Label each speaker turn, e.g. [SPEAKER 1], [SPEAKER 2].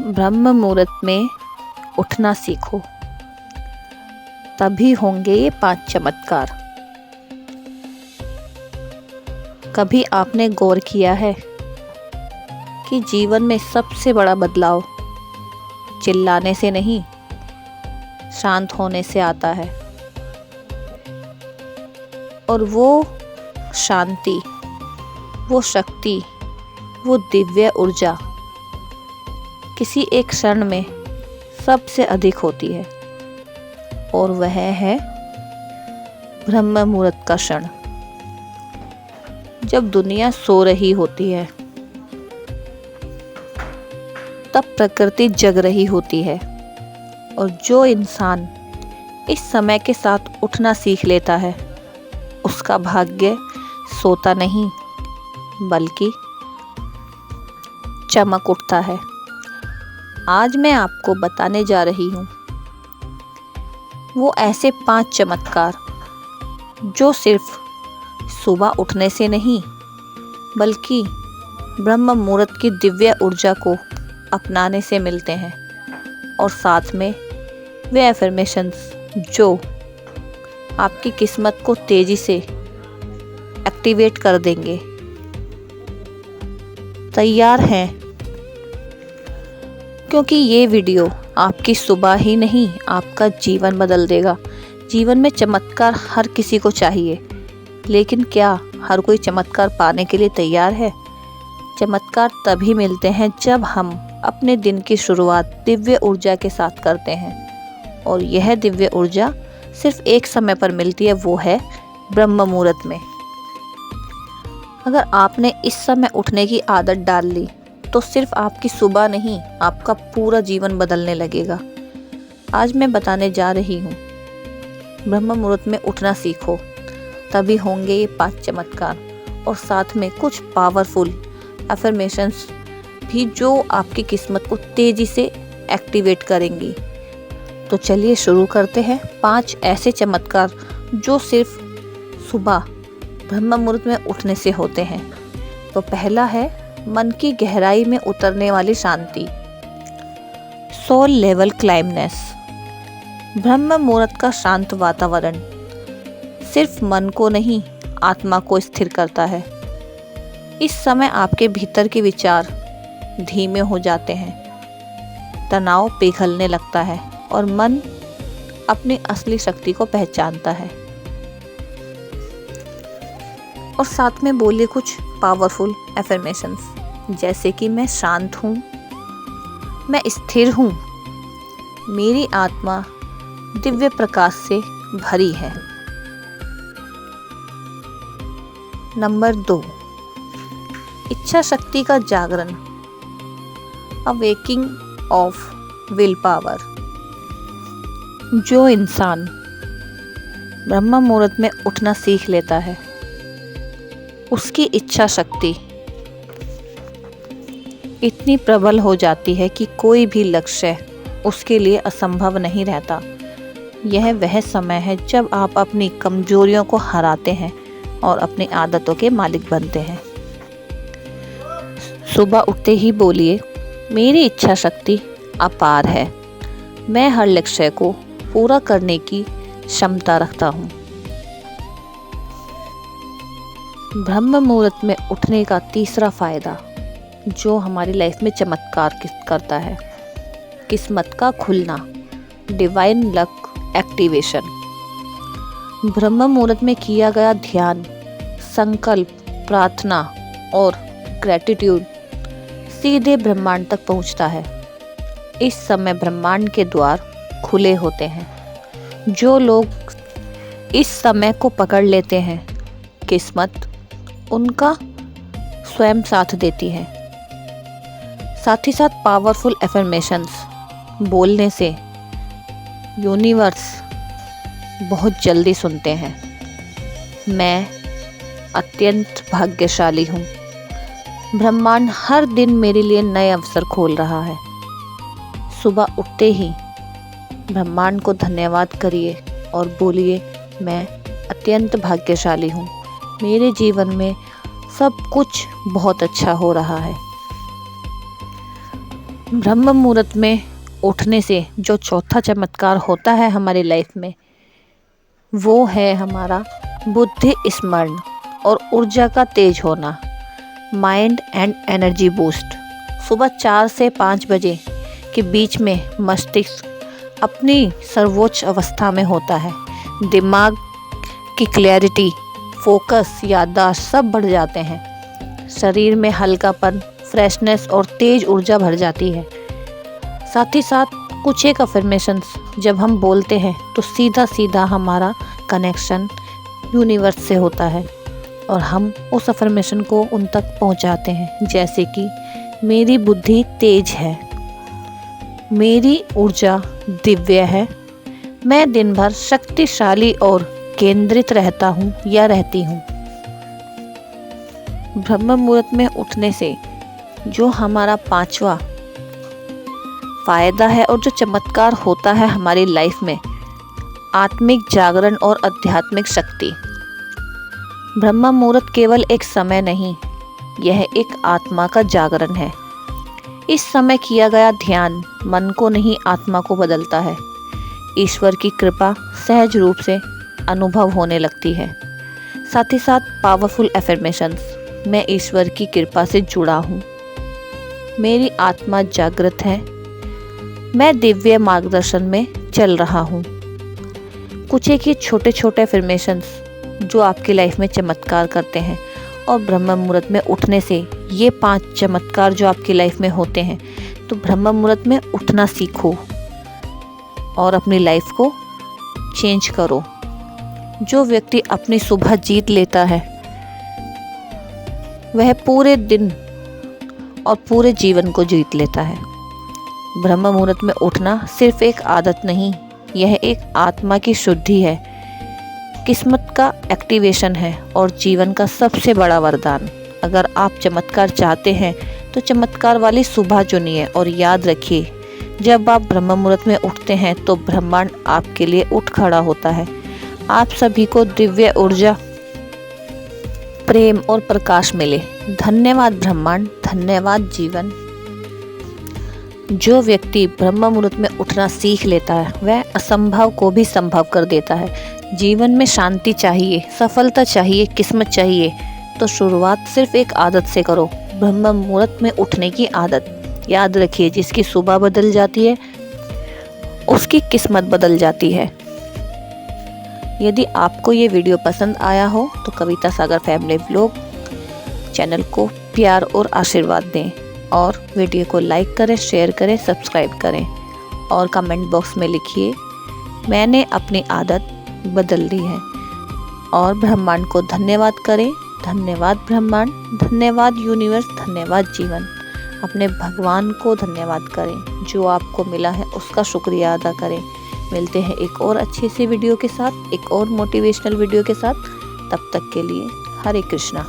[SPEAKER 1] ब्रह्म मुहूर्त में उठना सीखो, तभी होंगे ये 5 चमत्कार। कभी आपने गौर किया है कि जीवन में सबसे बड़ा बदलाव चिल्लाने से नहीं, शांत होने से आता है। और वो शांति, वो शक्ति, वो दिव्य ऊर्जा किसी एक क्षण में सबसे अधिक होती है, और वह है ब्रह्म मुहूर्त का क्षण। जब दुनिया सो रही होती है, तब प्रकृति जग रही होती है, और जो इंसान इस समय के साथ उठना सीख लेता है, उसका भाग्य सोता नहीं बल्कि चमक उठता है। आज मैं आपको बताने जा रही हूँ वो ऐसे 5 चमत्कार जो सिर्फ सुबह उठने से नहीं बल्कि ब्रह्म मुहूर्त की दिव्य ऊर्जा को अपनाने से मिलते हैं, और साथ में वे एफर्मेशंस जो आपकी किस्मत को तेजी से एक्टिवेट कर देंगे। तैयार हैं? क्योंकि ये वीडियो आपकी सुबह ही नहीं, आपका जीवन बदल देगा। जीवन में चमत्कार हर किसी को चाहिए, लेकिन क्या हर कोई चमत्कार पाने के लिए तैयार है? चमत्कार तभी मिलते हैं जब हम अपने दिन की शुरुआत दिव्य ऊर्जा के साथ करते हैं, और यह दिव्य ऊर्जा सिर्फ एक समय पर मिलती है, वो है ब्रह्म मुहूर्त में। अगर आपने इस समय उठने की आदत डाल ली तो सिर्फ आपकी सुबह नहीं, आपका पूरा जीवन बदलने लगेगा। आज मैं बताने जा रही हूँ ब्रह्म मुहूर्त में उठना सीखो, तभी होंगे ये 5 चमत्कार, और साथ में कुछ पावरफुल अफर्मेशंस भी जो आपकी किस्मत को तेजी से एक्टिवेट करेंगी। तो चलिए शुरू करते हैं। 5 ऐसे चमत्कार जो सिर्फ सुबह ब्रह्म मुहूर्त में उठने से होते हैं। तो पहला है मन की गहराई में उतरने वाली शांति, सोल लेवल क्लाइमनेस। ब्रह्म मुहूर्त का शांत वातावरण सिर्फ मन को नहीं, आत्मा को स्थिर करता है। इस समय आपके भीतर के विचार धीमे हो जाते हैं, तनाव पिघलने लगता है, और मन अपनी असली शक्ति को पहचानता है। और साथ में बोलिए कुछ पावरफुल एफर्मेशंस, जैसे कि मैं शांत हूँ, मैं स्थिर हूँ, मेरी आत्मा दिव्य प्रकाश से भरी है। नंबर 2, इच्छा शक्ति का जागरण, अवेकिंग ऑफ विल पावर। जो इंसान ब्रह्म मुहूर्त में उठना सीख लेता है, उसकी इच्छा शक्ति इतनी प्रबल हो जाती है कि कोई भी लक्ष्य उसके लिए असंभव नहीं रहता। यह वह समय है जब आप अपनी कमजोरियों को हराते हैं और अपनी आदतों के मालिक बनते हैं। सुबह उठते ही बोलिए, मेरी इच्छा शक्ति अपार है, मैं हर लक्ष्य को पूरा करने की क्षमता रखता हूँ। ब्रह्म मुहूर्त में उठने का तीसरा फायदा जो हमारी लाइफ में चमत्कार करता है, किस्मत का खुलना, डिवाइन लक एक्टिवेशन। ब्रह्म मुहूर्त में किया गया ध्यान, संकल्प, प्रार्थना और ग्रैटिट्यूड सीधे ब्रह्मांड तक पहुंचता है। इस समय ब्रह्मांड के द्वार खुले होते हैं। जो लोग इस समय को पकड़ लेते हैं, किस्मत उनका स्वयं साथ देती है। साथ ही साथ पावरफुल एफर्मेशंस बोलने से यूनिवर्स बहुत जल्दी सुनते हैं। मैं अत्यंत भाग्यशाली हूँ, ब्रह्मांड हर दिन मेरे लिए नए अवसर खोल रहा है। सुबह उठते ही ब्रह्मांड को धन्यवाद करिए और बोलिए, मैं अत्यंत भाग्यशाली हूँ, मेरे जीवन में सब कुछ बहुत अच्छा हो रहा है। ब्रह्म मुहूर्त में उठने से जो चौथा चमत्कार होता है हमारी लाइफ में, वो है हमारा बुद्धि स्मरण और ऊर्जा का तेज होना, माइंड एंड एनर्जी बूस्ट। सुबह 4 से 5 बजे के बीच में मस्तिष्क अपनी सर्वोच्च अवस्था में होता है। दिमाग की क्लैरिटी, फोकस, याददाश्त सब बढ़ जाते हैं। शरीर में हल्कापन, फ्रेशनेस और तेज ऊर्जा भर जाती है। साथ ही साथ कुछ एक अफर्मेशंस जब हम बोलते हैं तो सीधा सीधा हमारा कनेक्शन यूनिवर्स से होता है और हम उस अफर्मेशन को उन तक पहुंचाते हैं, जैसे कि मेरी बुद्धि तेज है, मेरी ऊर्जा दिव्य है, मैं दिन भर शक्तिशाली और केंद्रित रहता हूँ या रहती हूँ। ब्रह्म मुहूर्त में उठने से जो हमारा 5वां फायदा है और जो चमत्कार होता है हमारी लाइफ में, आत्मिक जागरण और आध्यात्मिक शक्ति। ब्रह्म मुहूर्त केवल एक समय नहीं, यह एक आत्मा का जागरण है। इस समय किया गया ध्यान मन को नहीं आत्मा को बदलता है। ईश्वर की कृपा सहज रूप से अनुभव होने लगती है। साथ ही साथ पावरफुल एफर्मेशंस, मैं ईश्वर की कृपा से जुड़ा हूँ, मेरी आत्मा जागृत है, मैं दिव्य मार्गदर्शन में चल रहा हूँ। कुछ एक ही छोटे छोटे एफर्मेशंस जो आपकी लाइफ में चमत्कार करते हैं, और ब्रह्म मुहूर्त में उठने से ये 5 चमत्कार जो आपकी लाइफ में होते हैं, तो ब्रह्म मुहूर्त में उठना सीखो और अपनी लाइफ को चेंज करो। जो व्यक्ति अपनी सुबह जीत लेता है वह पूरे दिन और पूरे जीवन को जीत लेता है। ब्रह्म मुहूर्त में उठना सिर्फ एक आदत नहीं, यह एक आत्मा की शुद्धि है, किस्मत का एक्टिवेशन है और जीवन का सबसे बड़ा वरदान। अगर आप चमत्कार चाहते हैं तो चमत्कार वाली सुबह चुनिए और याद रखिए, जब आप ब्रह्म मुहूर्त में उठते हैं तो ब्रह्मांड आपके लिए उठ खड़ा होता है। आप सभी को दिव्य ऊर्जा, प्रेम और प्रकाश मिले। धन्यवाद ब्रह्मांड, धन्यवाद जीवन। जो व्यक्ति ब्रह्म मुहूर्त में उठना सीख लेता है वह असंभव को भी संभव कर देता है। जीवन में शांति चाहिए, सफलता चाहिए, किस्मत चाहिए, तो शुरुआत सिर्फ एक आदत से करो, ब्रह्म मुहूर्त में उठने की आदत। याद रखिए, जिसकी सुबह बदल जाती है उसकी किस्मत बदल जाती है। यदि आपको ये वीडियो पसंद आया हो तो कविता सागर फैमिली व्लॉग चैनल को प्यार और आशीर्वाद दें और वीडियो को लाइक करें, शेयर करें, सब्सक्राइब करें और कमेंट बॉक्स में लिखिए मैंने अपनी आदत बदल दी है। और ब्रह्मांड को धन्यवाद करें। धन्यवाद ब्रह्मांड, धन्यवाद यूनिवर्स, धन्यवाद जीवन। अपने भगवान को धन्यवाद करें, जो आपको मिला है उसका शुक्रिया अदा करें। मिलते हैं एक और अच्छी सी वीडियो के साथ, एक और मोटिवेशनल वीडियो के साथ। तब तक के लिए हरे कृष्णा।